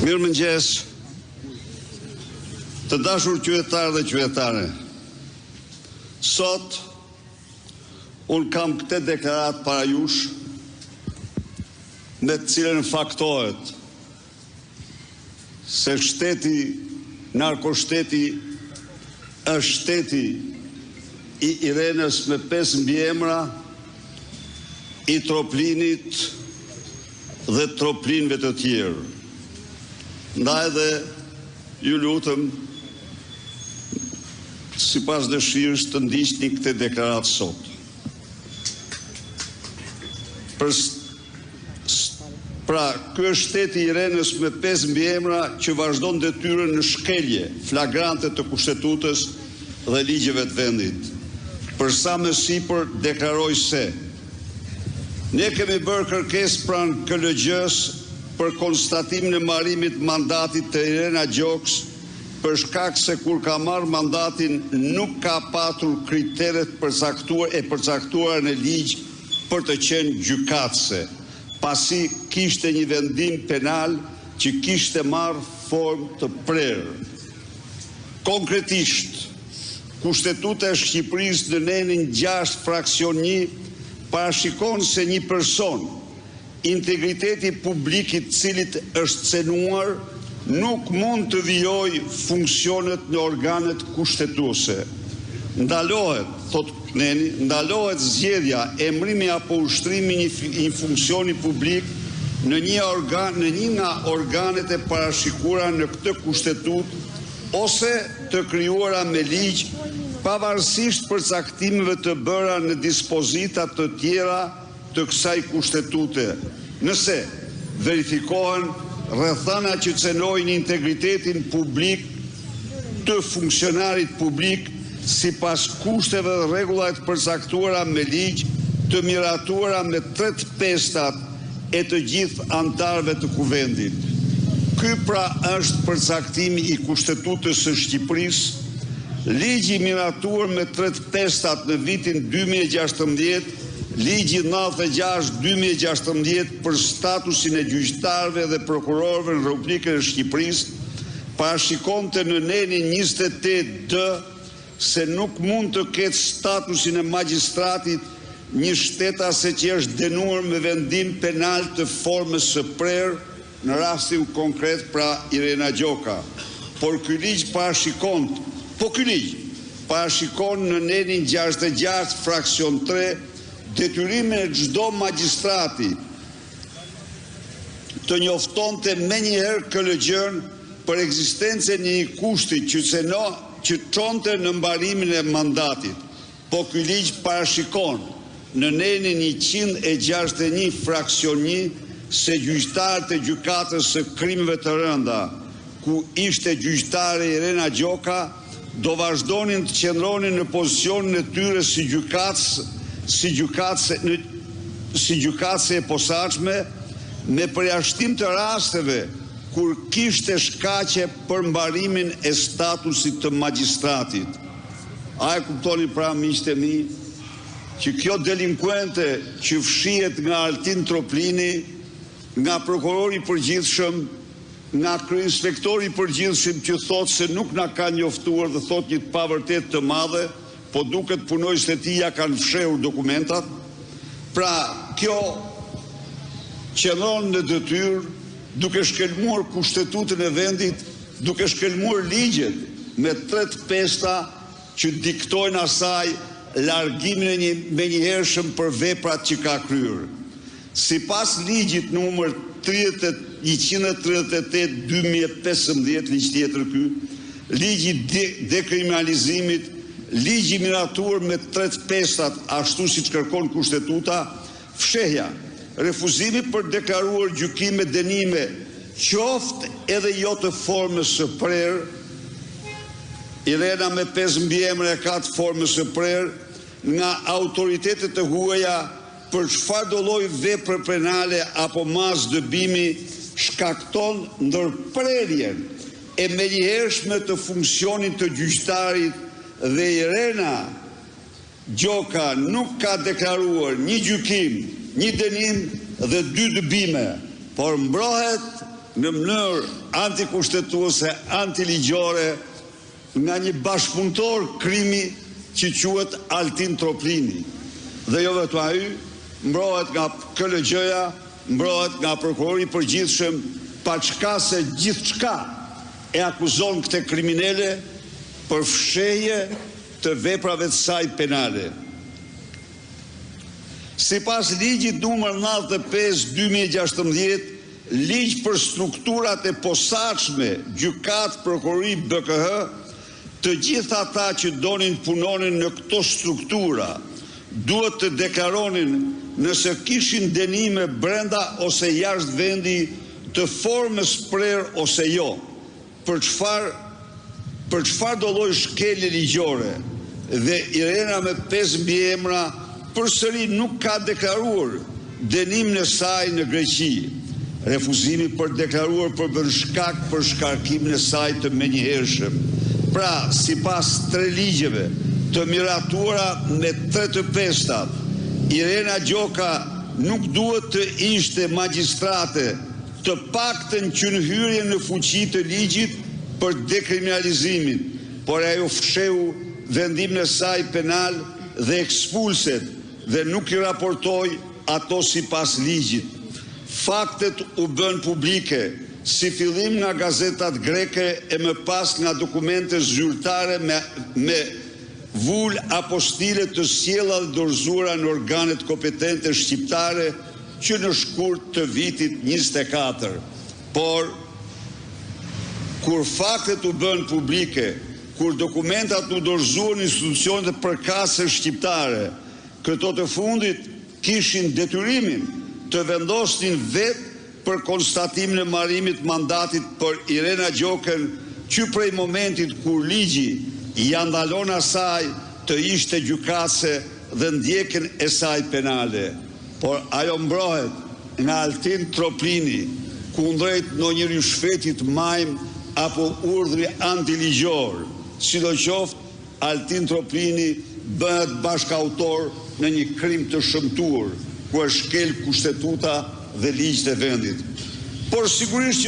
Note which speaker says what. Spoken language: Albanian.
Speaker 1: Mirëmëngjes, të dashur qytetarë dhe qytetare. Sot, unë kam këtë deklarat para jush, me të cilën faktohet se shteti, narkoshteti, është shteti i Irenës me 5 mbiemra, i Troplinit dhe Troplinëve të tjerë. Ndaj dhe ju lutëm, sipas dëshirës të ndiqni këtë deklaratë sot. Pra, ky është shteti i Irenës me 5 mbiemra që vazhdon detyrën në shkelje flagrante të kushtetutës dhe ligjeve të vendit. Për sa më sipër deklaroj se ne kemi bërë kërkesë pranë KLG-s për konstatimin e marrimit mandatit të Irena Gjoks për shkak se kur ka marrë mandatin nuk ka patur kriteret përcaktuara në ligj për të qenë gjykatëse, pasi kishte një vendim penal që kishte marrë formë të prerë. Konkretisht, Kushtetuta e Shqipërisë në nenin 6 fraksion 1 parashikon se një person, integriteti publikit cilit është cenuar, nuk mund të vijoj funksionet në organet kushtetuese. Ndalohet, thot neni, ndalohet zgjedhja, emrimi apo ushtrimi një funksioni publik në një nga organet e parashikuara në këtë kushtetut ose të krijuara me ligj, pavarësisht përcaktimeve të bëra në dispozita të tjera të kësaj kushtetute, nëse verifikohen rrethana që cenojnë integritetin publik të funksionarit publik sipas kushteve dhe rregullave të përcaktuara me ligj, të miratuara me 3/5 e të gjithë anëtarëve të kuvendit. Ky pra është përcaktimi i Kushtetutës së Shqipërisë, ligji miratuar me 3/5 në vitin 2016, ligji 96/2016 për statusin e gjyqtarëve dhe prokurorëve në Republikën e Shqipërisë, parashikonte në nenin 28D se nuk mund të ketë statusin e magjistratit një shtetase që është dënuar me vendim penal të formës së prerë, në rastin konkret pra Irena Gjoka. Por ky ligj parashikon në nenin 66 fraksion 3 detyrimin e çdo magjistrati të njoftonte menjëherë KLG-n për ekzistencën e një kushti që çonte në mbarimin e mandatit. Po ky ligj parashikon në nenin 161 fraksion 1 se gjyqtarët e gjykatës së krimeve të rënda, ku ishte gjyqtare Irena Gjoka, do vazhdonin të qëndronin në pozicionin e tyre si gjykatëse e posaçme, me përjashtim të rasteve kur kishte shkaqe për mbarimin e statusit të magjistratit. A e kuptoni pra, miqtë e mi, që kjo delinkuente që fshihet nga Altin Troplini, nga prokurori i përgjithshëm, nga kryeinspektori i përgjithshëm që thot se nuk na ka njoftuar dhe thot një të pavërtet të madhe, po duket punojësit e tij ja kanë fshehur dokumentat. Pra, kjo qëndron në detyrë, duke shkelmuar kushtetutën e vendit, duke shkelmuar ligjet me 3/5 që diktojnë asaj largimin e menjëhershëm për veprat që ka kryer. Sipas ligjit numër 138/2015, ligj tjetër ky, ligji dekriminalizimit, ligji miratuar me 3/5 ashtu siç kërkon kushtetuta, fshehja, refuzimi për deklaruar gjykime dënime, qoftë edhe jo të formës së prerë, Irena me 5 mbiemra ka të formës së prerë, nga autoritetet të huaja për çfarë do lloj vepre penale apo mas dëbimi shkakton ndërprerjen e menjëhershme të funksionit të gjyqtarit dhe Irena Gjoka nuk ka deklaruar një gjykim, një dënim dhe 2 dëbime, por mbrohet në mënyrë antikushtetuese, antiligjore nga një bashkëpunëtor krimi që quhet Altin Troplini. Dhe jo vetëm ai, mbrohet nga KLG-ja, mbrohet nga prokurori i përgjithshëm, pa çka se gjithçka e akuzon këtë kriminale për fshehje të veprave të saj penale. Sipas ligjit numër 95/2016, ligj për strukturat e posaçme, gjykat, prokurori, BKH, të gjithë ata që donin punonin në këto struktura, duhet të deklaronin nëse kishin dënime brenda ose jashtë vendi të formës prerë ose jo, për çfarë do lloj shkelje ligjore. Dhe Irena me 5 mbiemra përsëri nuk ka deklaruar dënimin e saj në Greqi. Refuzimi për deklaruar për bën shkak për shkarkimin e saj të menjëhershëm. Pra, sipas 3 ligjeve të miratuara me 3 të pestat, Irena Gjoka nuk duhet të ishte magjistrate, të paktën që në hyrje në fuqi të ligjit për dekriminalizimin, por ajo fsheu vendimin e saj penal dhe ekspulset dhe nuk i raportoi ato sipas ligjit. Faktet u bën publike, si fillim nga gazetat greke e më pas nga dokumente zyrtare me vull apostile të sjella dhe dorëzuara në organet kompetente shqiptare që në shkurt të vitit 24. Por, kur faktet u bën publike, kur dokumentat u dorëzuan në institucionet e përkatëse shqiptare, këto të fundit kishin detyrimin të vendosnin vetë për konstatimin e marrimit mandatit për Irena Gjokën, që prej momentit kur ligji ja ndalon asaj të ishte gjykatëse dhe ndjekjen e saj penale. Por ajo mbrohet nga Altin Troplini, kundrejt ndonjëri shfetit majm apo urdhri antiligjor. Sidoqoftë, Altin Troplini bëhet bashkautor në një krim të shëmtuar, ku është shkel kushtetuta dhe ligjët e vendit. Por sigurisht